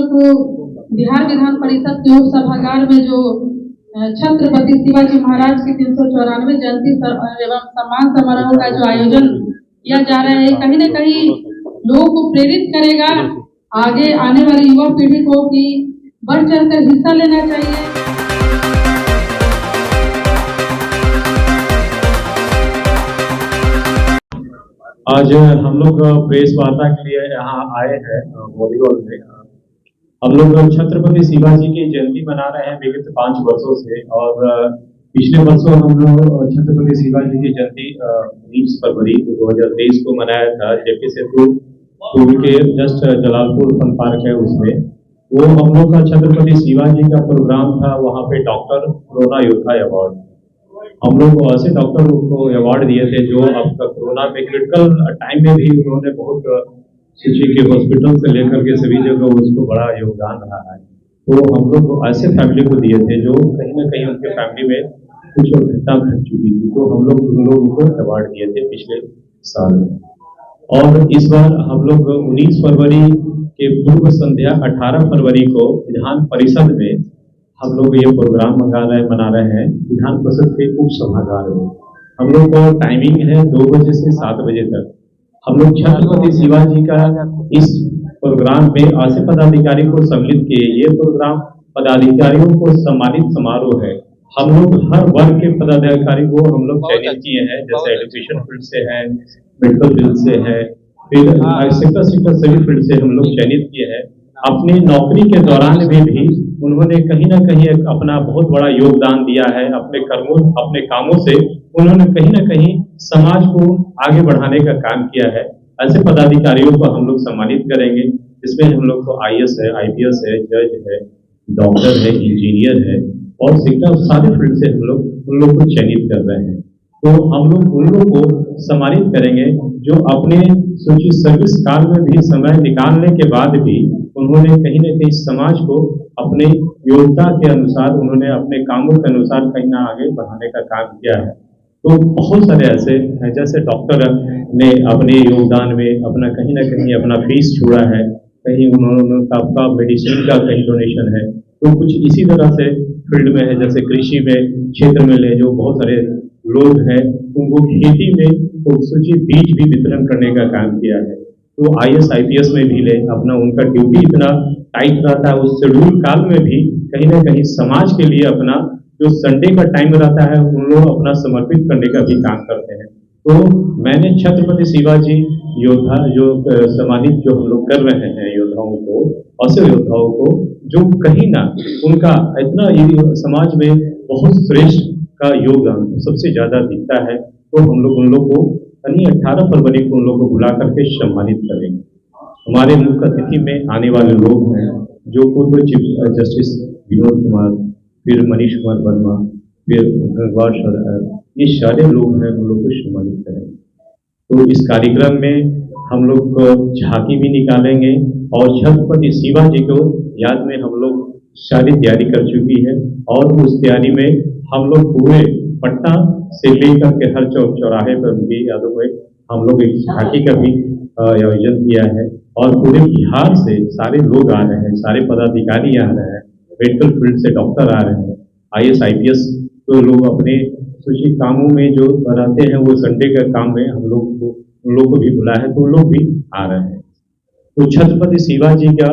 को बिहार विधान परिषद के उप सभागार में जो छत्रपति शिवाजी महाराज की 394 जयंती एवं सम्मान समारोह का जो आयोजन किया जा रहा है, कहीं न कहीं लोगों को प्रेरित करेगा आगे आने वाली युवा पीढ़ी को कि बढ़ चढ़कर हिस्सा लेना चाहिए। आज हम लोग प्रेस वार्ता के लिए यहाँ आए हैं मोदी हॉल में। हम लोग छत्रपति शिवाजी की जयंती मना रहे हैं विगत 5 वर्षों से, और पिछले वर्षों हम लोग छत्रपति शिवाजी की जयंती 19 फरवरी 2023 को मनाया था। जेपी सेतु पुल के जस्ट जलालपुर फन पार्क है उसमें, वो हम लोग का छत्रपति शिवाजी का प्रोग्राम था। वहाँ पे डॉक्टर कोरोना योद्धा अवार्ड हम लोग ऐसे डॉक्टर को अवार्ड दिए थे जो अब तक कोरोना में क्रिटिकल टाइम में भी उन्होंने बहुत शिक्षी के हॉस्पिटल से लेकर के सभी जगह उसको बड़ा योगदान रहा है। तो हम लोग ऐसे फैमिली को दिए थे जो कहीं ना कहीं उनके फैमिली में कुछ घटना घट चुकी थी, तो हम लोग उन लोगों को अवार्ड दिए थे पिछले साल में। और इस बार हम लोग 19 फरवरी के पूर्व संध्या 18 फरवरी को विधान परिषद में हम लोग ये प्रोग्राम मना रहे हैं विधान परिषद के उप सभागार में। हम लोग को टाइमिंग है 2 बजे से 7 बजे तक। हम लोग छत्रपति शिवाजी का इस प्रोग्राम में ऐसे पदाधिकारी को सम्मिलित किए। ये प्रोग्राम पदाधिकारियों को सम्मानित समारोह है। हम लोग हर वर्ग के पदाधिकारी को हम लोग चयनित किए हैं, जैसे एजुकेशन फील्ड से है, मेडिकल फील्ड से है, फिर सेक्टर सभी फील्ड से हम लोग चयनित किए हैं। अपनी नौकरी के दौरान भी उन्होंने कहीं ना कहीं अपना बहुत बड़ा योगदान दिया है। अपने कामों से उन्होंने कहीं ना कहीं समाज को आगे बढ़ाने का काम किया है। ऐसे पदाधिकारियों को हम लोग सम्मानित करेंगे, जिसमें हम लोग को IAS है, IPS है, जज है, डॉक्टर है, इंजीनियर है, और सेक्टर सारे फील्ड से हम लोग उन लोग को चयनित कर रहे हैं। तो हम लोग उन लोग को सम्मानित करेंगे जो अपने सोचिए सर्विस काल में भी समय निकालने के बाद भी उन्होंने कहीं ना कहीं समाज को अपने योग्यता के अनुसार, उन्होंने अपने कामों के अनुसार कहीं ना आगे बढ़ाने का काम किया है। तो बहुत सारे ऐसे हैं, जैसे डॉक्टर ने अपने योगदान में अपना कहीं ना कहीं अपना फीस छोड़ा है, कहीं उन्होंने आपका मेडिसिन का कहीं डोनेशन है। तो कुछ इसी तरह से फील्ड में है, जैसे कृषि में क्षेत्र में ले जो बहुत सारे लोग हैं उनको खेती में तो सोचिए बीज भी वितरण करने का काम किया है। तो IAS IPS में भी ले अपना उनका ड्यूटी इतना टाइट रहता है, उस शेड्यूल काल में भी कहीं ना कहीं समाज के लिए अपना जो संडे का टाइम रहता है उन लोग अपना समर्पित करने का भी काम करते हैं। तो मैंने छत्रपति शिवाजी योद्धा जो सम्मानित जो हम लोग कर रहे हैं योद्धाओं को, ऐसे योद्धाओं को जो कहीं ना उनका इतना समाज में बहुत श्रेष्ठ का योगदान सबसे ज्यादा दिखता है, तो हम लोग उन लोग को 18 फरवरी को उन लोग को बुला करके सम्मानित करेंगे। हमारे मुख्य अतिथि में आने वाले लोग हैं जो पूर्व चीफ जस्टिस विनोद कुमार, फिर मनीष कुमार वर्मा, फिर गंगवार सर, ये सारे लोग हैं, उन लोग को सम्मानित करेंगे। तो इस कार्यक्रम में हम लोग झांकी भी निकालेंगे और छत्रपति शिवाजी को याद में हम लोग सारी तैयारी कर चुकी है, और उस तैयारी में हम लोग पूरे पटना से लेकर के हर चौक चौराहे पर भी यादों में हम लोग एक झांकी का भी आयोजन किया है। और पूरे बिहार से सारे लोग आ रहे हैं, सारे पदाधिकारी आ रहे हैं, मेडिकल फील्ड से डॉक्टर आ रहे हैं, IAS IPS तो लोग अपने सोचिए कामों में जो रहते हैं, वो संडे का काम में हम लोग उन लोग को भी बुलाया है, तो उन लोग भी आ रहे हैं। तो छत्रपति शिवाजी का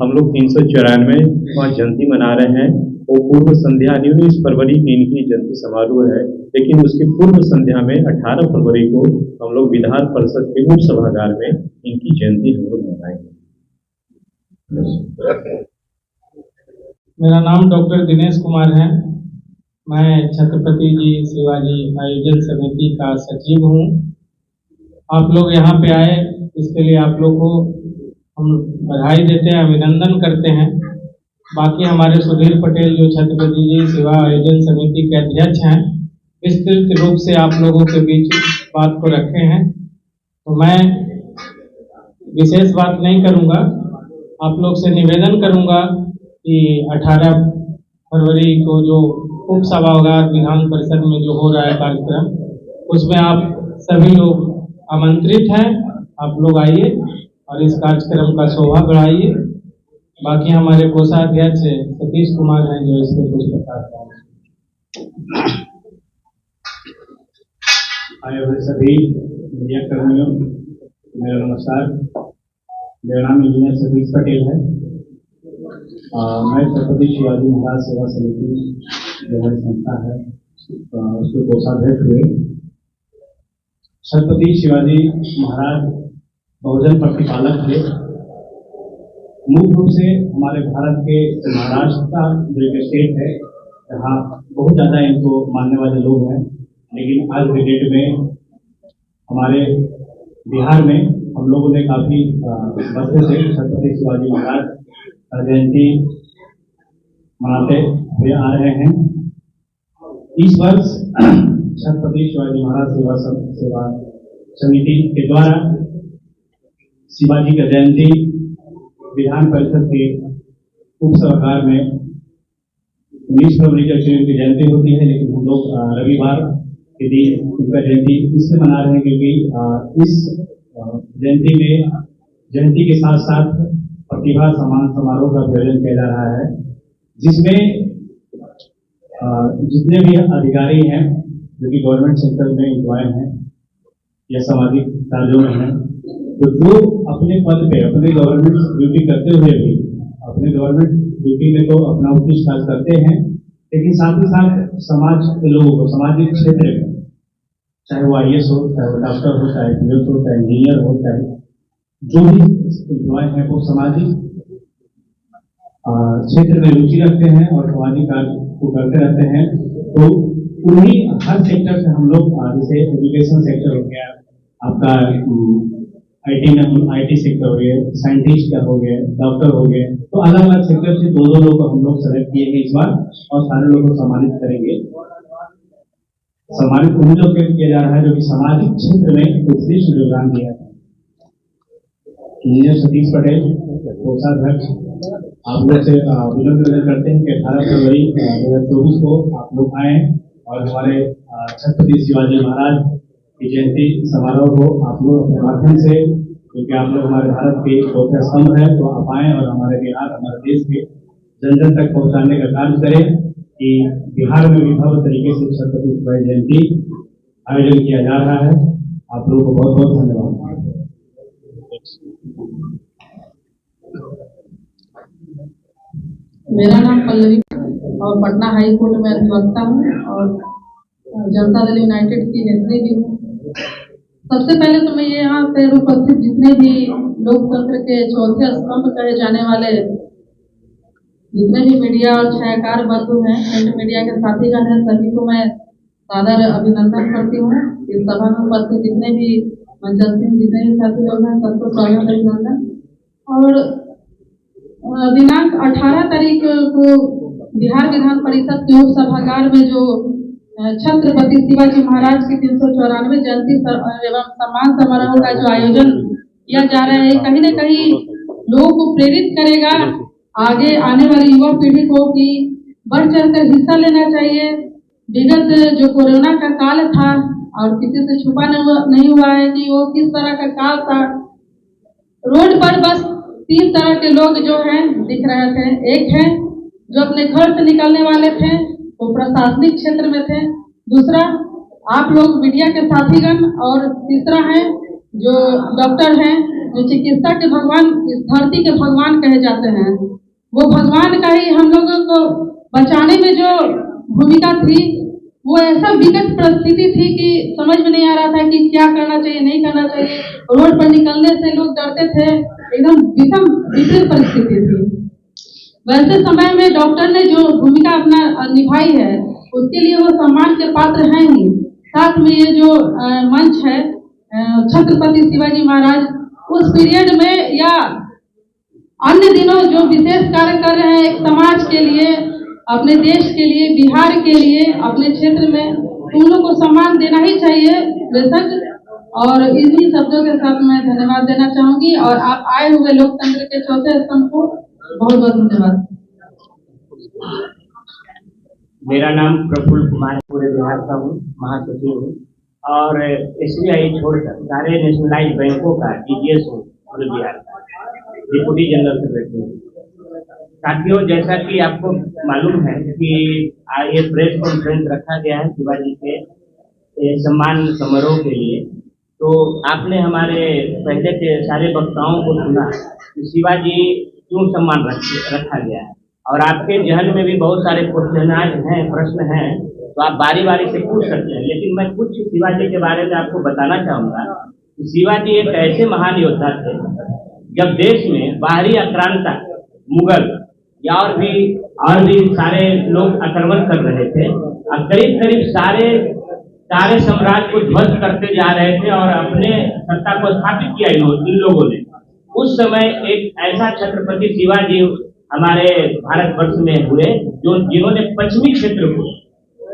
हम लोग 394वां जयंती मना रहे हैं। वो पूर्व संध्या 19 फरवरी की इनकी जयंती समारोह है, लेकिन उसकी पूर्व संध्या में 18 फरवरी को हम लोग विधान परिषद के उप सभागार में इनकी जयंती हम लोग मनाएंगे। मेरा नाम डॉक्टर दिनेश कुमार है। मैं छत्रपति जी शिवाजी आयोजन समिति का सचिव हूँ। आप लोग यहाँ पे आए, इसके लिए आप लोग को हम बधाई देते हैं, अभिनंदन करते हैं। बाकी हमारे सुधीर पटेल जो छत्रपति जी सेवा आयोजन समिति के अध्यक्ष हैं, विस्तृत रूप से आप लोगों के बीच बात को रखे हैं, तो मैं विशेष बात नहीं करूंगा। आप लोग से निवेदन करूंगा कि 18 फरवरी को जो उप सभागार विधान परिषद में जो हो रहा है कार्यक्रम, उसमें आप सभी लोग आमंत्रित हैं। आप लोग आइए और इस कार्यक्रम का शोभा बढ़ाइए। बाकी हमारे कोषाध्यक्ष सतीश कुमार हैं जो इसके कुछ बताते हैं। आए हुए सभी मीडिया कर्मियों, मेरा नमस्कार। मेरा नाम इंजीनियर सतीश पटेल है। मैं छत्रपति शिवाजी महाराज सेवा समिति जो है संस्था है उसके कोषाध्यक्ष हुए। छत्रपति शिवाजी महाराज बहुजन प्रतिपालक थे। मूल रूप से हमारे भारत के महाराष्ट्र का जो एक स्टेट है, यहाँ बहुत ज़्यादा इनको मानने वाले लोग हैं, लेकिन आज के डेट में हमारे बिहार में हम लोगों ने काफ़ी वर्षों से छत्रपति शिवाजी महाराज का जयंती मनाते हुए आ रहे हैं। इस वर्ष छत्रपति शिवाजी महाराज सेवा समिति के द्वारा शिवाजी का जयंती विधान परिषद के उप सभागार में 19 फरवरी को उनकी जयंती होती है, लेकिन हम लोग रविवार के दिन उनका जयंती इसलिए मना रहे हैं क्योंकि इस जयंती में जयंती के साथ साथ प्रतिभा सम्मान समारोह का आयोजन किया जा रहा है, जिसमें जितने भी अधिकारी हैं जो कि गवर्नमेंट सेक्टर में एम्प्लॉय हैं या सामाजिक कार्यों में हैं, तो जो अपने पद पे अपने गवर्नमेंट ड्यूटी करते हुए भी अपने गवर्नमेंट ड्यूटी में तो अपना उत्कृष्ट कार्य करते हैं, लेकिन साथ ही साथ समाज के लोगों को सामाजिक क्षेत्र में, चाहे वो IAS हो, चाहे वो डॉक्टर हो, चाहे POS हो, चाहे इंजीनियर हो, चाहे जो भी एम्प्लॉय है वो सामाजिक क्षेत्र में रुचि रखते हैं और सामाजिक कार्य को करते रहते हैं। तो उन्हीं हर सेक्टर से हम लोग जैसे एजुकेशन सेक्टर हो गया, आपका IT सेक्टर हो गए, साइंटिस्ट हो गए, डॉक्टर हो गए, तो अलग अलग सेक्टर से दो लोग हम लोग सेलेक्ट किए हैं इस बार और सारे लोगों को सम्मानित करेंगे। सम्मानित उन्हीं लोग किया जा रहा है जो कि सामाजिक क्षेत्र में उत्कृष्ट योगदान दिया है। इंजीनियर सतीश पटेल कोषाध्यक्ष, आप लोग से विनम्र करते हैं कि 18 फरवरी 2024 को आप लोग आए और हमारे छत्रपति शिवाजी महाराज की जयंती समारोह को आप लोग अपने माध्यम से, क्योंकि आप लोग हमारे भारत के चौथे स्तंभ है, तो आप आए और हमारे बिहार, हमारे देश के जन जन तक पहुंचाने का कार्य करें कि बिहार में भी भव्य तरीके से छत्रपति शिवाजी जयंती आयोजन किया जा रहा है। आप लोगों को बहुत बहुत धन्यवाद। मेरा नाम पल्लवी और पटना हाई कोर्ट में अधिवक्ता हूँ और जनता दल यूनाइटेड की नेत्री भी हूँ। सबसे पहले तो मैं यहाँ पे उपस्थित जितने भी लोकतंत्र के चौथे स्तंभ कहे जाने वाले जितने भी मीडिया और छायाकार बंधु हैं, प्रिंट मीडिया के साथीगण हैं, सभी को मैं सादर अभिनंदन करती हूँ। इस सभा में उपस्थित जितने भी मंचस्थ जितने भी साथी लोग हैं, सबको स्वागत अभिनंदन। और दिनांक 18 तारीख को बिहार विधान परिषद के उप सभागार में जो छत्रपति शिवाजी महाराज की 394 जयंती एवं सम्मान समारोह का जो आयोजन किया जा रहा है, कहीं न कहीं लोगों को प्रेरित करेगा आगे आने वाली युवा पीढ़ी को कि बढ़ चढ़कर हिस्सा लेना चाहिए। विगत जो कोरोना का काल था और किसी से छुपा नहीं हुआ है कि वो किस तरह का काल था। रोड पर बस 3 तरह के लोग जो हैं दिख रहे थे। एक है जो अपने घर से निकलने वाले थे, वो प्रशासनिक क्षेत्र में थे। दूसरा आप लोग मीडिया के साथीगण, और तीसरा है जो डॉक्टर हैं, जो चिकित्सा के भगवान, इस धरती के भगवान कहे जाते हैं। वो भगवान का ही हम लोगों को बचाने में जो भूमिका थी, वो ऐसा विकट परिस्थिति थी कि समझ में नहीं आ रहा था कि क्या करना चाहिए, नहीं करना चाहिए। रोड पर निकलने से लोग डरते थे, एकदम विपरीत परिस्थिति थी। वैसे समय में डॉक्टर ने जो भूमिका अपना निभाई है, उसके लिए वो सम्मान के पात्र हैं ही। साथ में ये जो मंच है छत्रपति शिवाजी महाराज, उस पीरियड में या अन्य दिनों जो विशेष कार्य कर रहे हैं एक समाज के लिए, अपने देश के लिए, बिहार के लिए, अपने क्षेत्र में, उन लोगों को सम्मान देना ही चाहिए बेशक। और इन्हीं शब्दों के साथ मैं धन्यवाद देना चाहूंगी और आप आए हुए लोकतंत्र के चौथे स्तंभ को बहुत बहुत धन्यवाद। मेरा नाम प्रफुल्ल कुमार, पूरे बिहार का हूँ, महासचिव हूँ और SBI छोड़कर सारे नेशनलाइज बैंकों का DGS हूँ पूरे बिहार का, डिप्टी जनरल सेक्रेटरी। साथियों, जैसा कि आपको मालूम है कि ये प्रेस कॉन्फ्रेंस रखा गया है शिवाजी के सम्मान समारोह के लिए, तो आपने हमारे पहले के सारे वक्ताओं को सुना कि शिवाजी क्यों सम्मान रखा गया है, और आपके जहन में भी बहुत सारे प्रश्न हैं, तो आप बारी बारी से पूछ सकते हैं। लेकिन मैं कुछ शिवाजी के बारे में आपको बताना चाहूँगा कि शिवाजी एक ऐसे महान योद्धा थे, जब देश में बाहरी आक्रांता मुगल या और भी सारे लोग आक्रमण कर रहे थे, और करीब करीब सारे साम्राज्य को ध्वस्त करते जा रहे थे और अपने सत्ता को स्थापित किया इन लोगों ने। उस समय एक ऐसा छत्रपति शिवाजी हमारे भारतवर्ष में हुए जिन्होंने पश्चिमी क्षेत्र को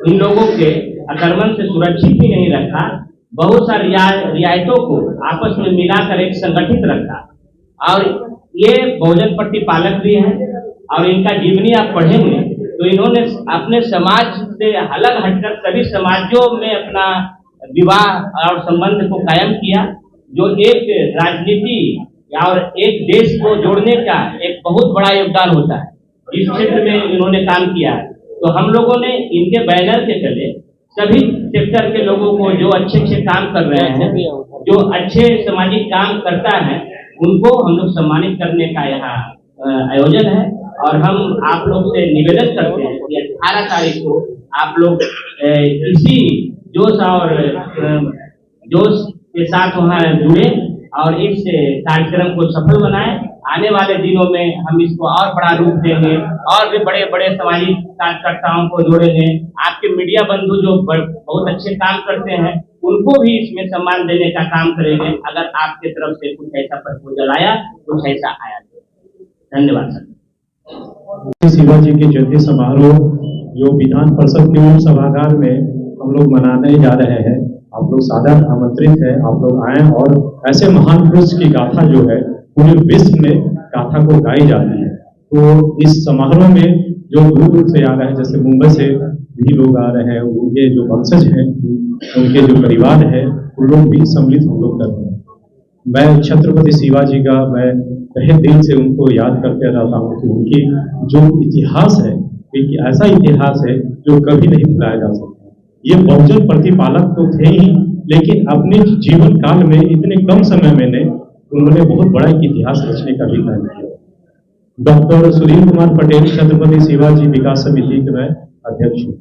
इन लोगों के आक्रमण से सुरक्षित ही नहीं रखा, बहुत सारी रियायतों को आपस में मिलाकर एक संगठित रखा। और ये बहुजन प्रतिपालक भी हैं, और इनका जीवनी आप पढ़ेंगे तो इन्होंने अपने समाज से अलग हटकर सभी समाजों में अपना विवाह और संबंध को कायम किया, जो एक राजनीति और एक देश को जोड़ने का एक बहुत बड़ा योगदान होता है। इस क्षेत्र में इन्होंने काम किया है, तो हम लोगों ने इनके बैनर के तले सभी सेक्टर के लोगों को जो अच्छे काम कर रहे हैं, जो अच्छे सामाजिक काम करता है, उनको हम लोग सम्मानित करने का यहाँ आयोजन है। और हम आप लोग से निवेदन करते हैं कि 18 तारीख को आप लोग इसी जोश के साथ वहाँ जुड़े और इस कार्यक्रम को सफल बनाएं। आने वाले दिनों में हम इसको और बड़ा रूप देंगे और भी बड़े बड़े सामाजिक कार्यकर्ताओं को जोड़ेंगे। आपके मीडिया बंधु जो बहुत अच्छे काम करते हैं, उनको भी इसमें सम्मान देने का काम करेंगे, अगर आपके तरफ से कुछ ऐसा प्रपोजल आया, कुछ ऐसा आया। धन्यवाद सर। शिवाजी के जयंती समारोह जो विधान परिषद के उप सभागार में हम लोग मनाने जा रहे हैं, आप लोग सादर आमंत्रित हैं, आप लोग आए। और ऐसे महान पुरुष की गाथा जो है पूरे विश्व में गाथा को गाई जाती है। तो इस समारोह में जो दूर दूर से आ रहे हैं, जैसे मुंबई से भी लोग आ रहे हैं, उनके जो वंशज हैं, उनके जो परिवार है, उन लोग भी सम्मिलित हम लोग कर रहे हैं। मैं छत्रपति शिवाजी का मैं तहे दिल से उनको याद करते रहता हूँ कि उनकी जो इतिहास है, एक ऐसा इतिहास है जो कभी नहीं भुलाया जा सकता। ये बहुजन प्रतिपालक तो थे ही, लेकिन अपने जीवन काल में इतने कम समय में उन्होंने बहुत बड़ा एक इतिहास रचने का भी काम किया। डॉक्टर सुधीर कुमार पटेल, छत्रपति शिवाजी विकास समिति के मैं अध्यक्ष हूँ।